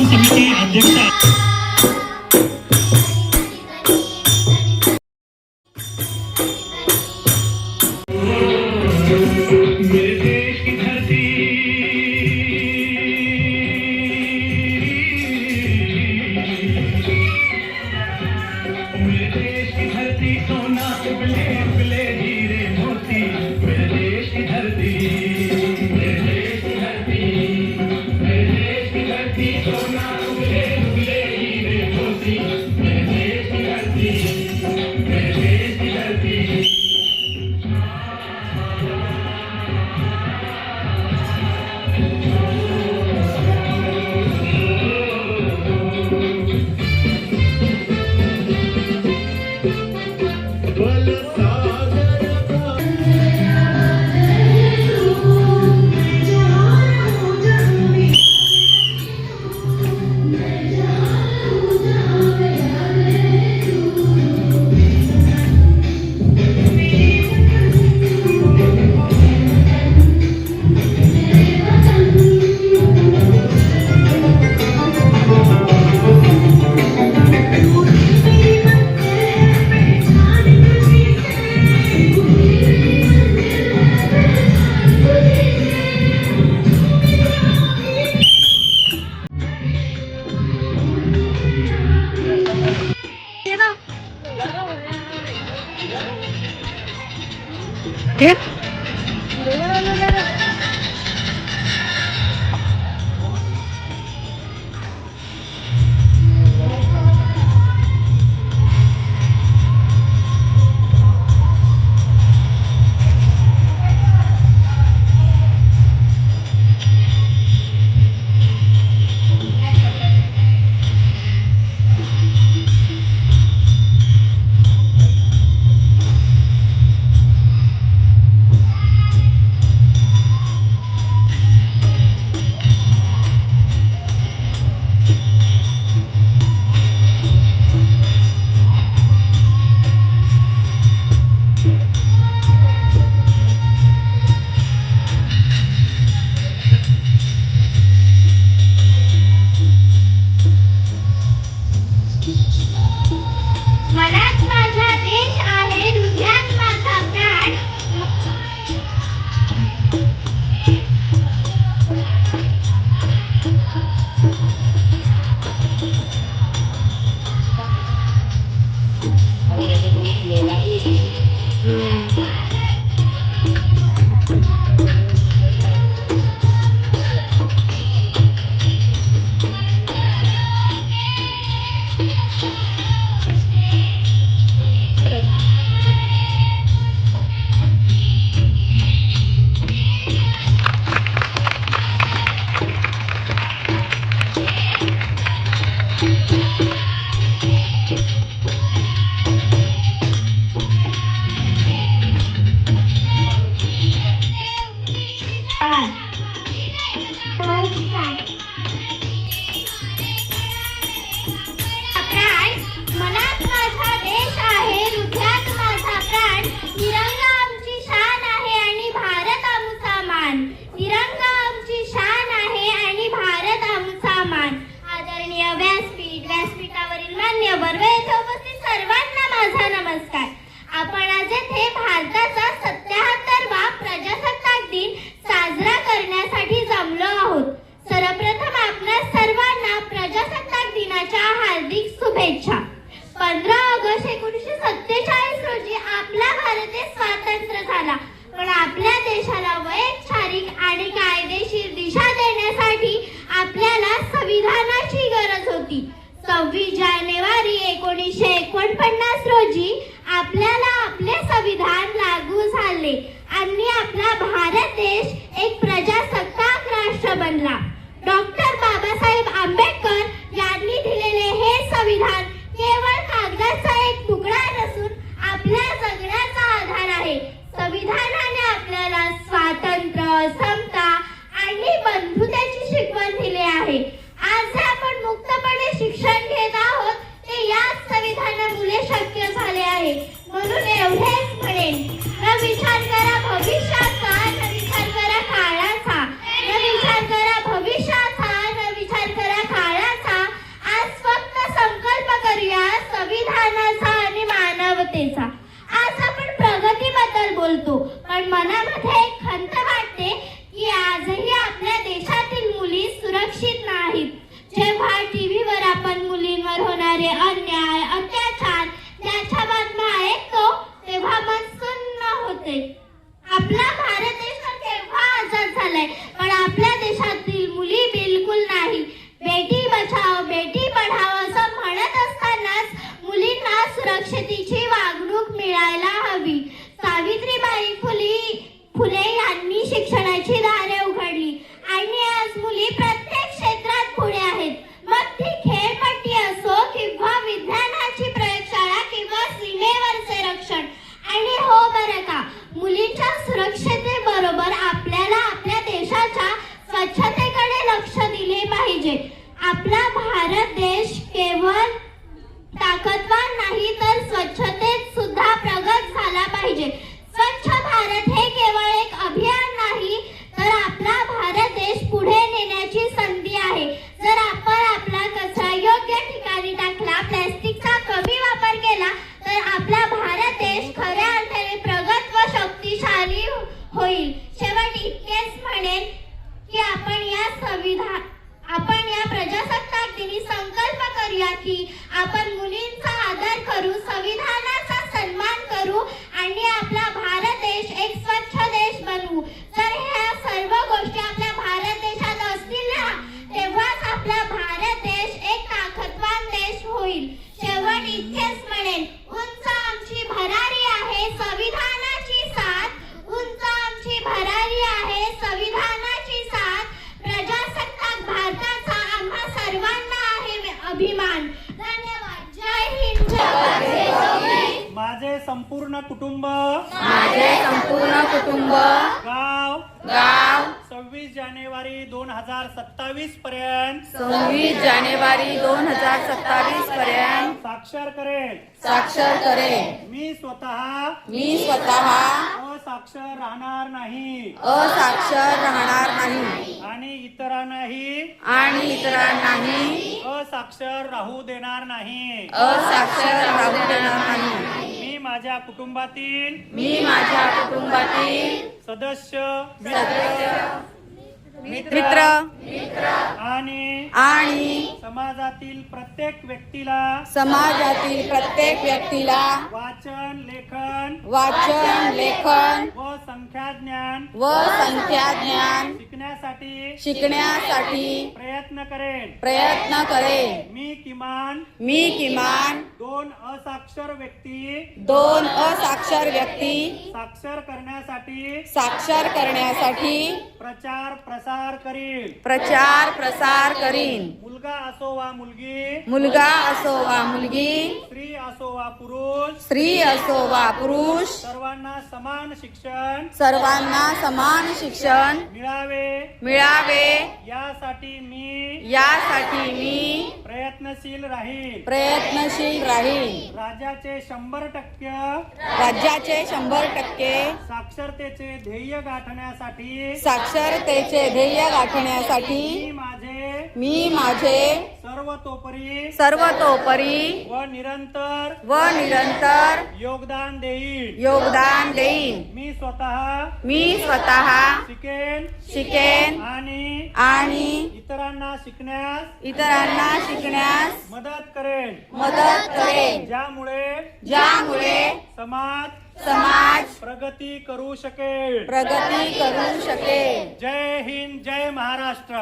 समिती अध्यक्ष म्हणून एवढेच म्हणेन, विचार करा मनामध्ये एक खंत वाटते की आजही आपल्या देशातील मुली सुरक्षित नाहीत. जेव्हा टीव्हीवर आपण मुलींवर होणारे अन्याय, अत्याचार त्याच्या बातम्या ऐकतो तेव्हा मन सुन्न होते. आपला भारत देश केव्हा आजाद झालाय, पण आपल्या देशातील मुली बिलकुल नाही. बेटी बचाओ बेटी पढाओ असं म्हणत असतानाच मुलींना सुरक्षितेची वागणूक मिळायला हवी. सावित्रीबाई फुले यांनी शिक्षणाची दारे उघडली आणि आज मुली प्रत्येक क्षेत्रात पुढे आहेत. मग ती खेळपट्टी असो किंवा विज्ञानाची प्रयोगशाळा किंवा सीमेवरचे रक्षण. आणि हो बरं का, मुलींच्या सुरक्षतेबरोबर आपल्याला आपल्या देशाच्या स्वच्छतेकडे लक्ष दिले पाहिजे. आपला भारत देश केवळ ताकदवान नाही तर स्वच्छतेत सुद्धा प्रगत झाला पाहिजे. स्वच्छ भारत हे केवळ एक अभियान नाही तर आपला भारत देश पुढे नेण्याची संधी आहे. जर आपण आपला कचरा योग्य ठिकाणी टाकला, प्लास्टिकचा कमी वापर केला तर आपला भारत देश खऱ्या अर्थाने प्रगत व शक्तिशाली होईल. शेवट इतकेच म्हणेन की आपण या प्रजासत्ताक दिनी संकल्प करूया की आपण मुलींचा आदर करू, संविधानाचा सन्मान करू आणि आपला भारत देश एक स्वच्छ देश बनवू. जर ह्या सर्व गोष्टी आपल्या भारत देशात असतील ना, तेव्हाच आपला भारत देश एक ताकदवान देश होईल. शेवट इतकेच म्हणेन, उंच आमची भरारी आहे संविधानाची साथ, उंच आमची भरारी आहे संविधानाची साथ. प्रजासत्ताक भारताचा आम्हा सर्वांना आहे अभिमान. धन्यवाद. जय हिंद, जय भारत. माझे संपूर्ण कुटुंब गाव 26 जानेवारी 2027 पर्यंत साक्षर करेल. मी स्वतः असाक्षर राहणार नाही आणि इतरांनाही असाक्षर राहू देणार नाही. मी माझ्या कुटुंबातील सदस्य मित्र आणि समाजातील प्रत्येक व्यक्तीला वाचन लेखन व संख्या ज्ञान शिकण्यासाठी प्रयत्न करेन. मी किमान 2 असाक्षर व्यक्ती साक्षर करण्यासाठी प्रचार प्रसार करीन. मुलगा असो वा मुलगी, स्त्री असो वा पुरुष, सर्वांना समान शिक्षण मिळावे यासाठी मी प्रयत्नशील राहीन. राज्याचे 100% साक्षरतेचे ध्येय गाठण्यासाठी मी माझे सर्वतोपरी व निरंतर योगदान देईन. मी स्वतः शिकेन आणि इतरांना शिकण्यास मदत करेन. ज्यामुळे समाज प्रगती करू शकेल. जय हिंद, जय महाराष्ट्र.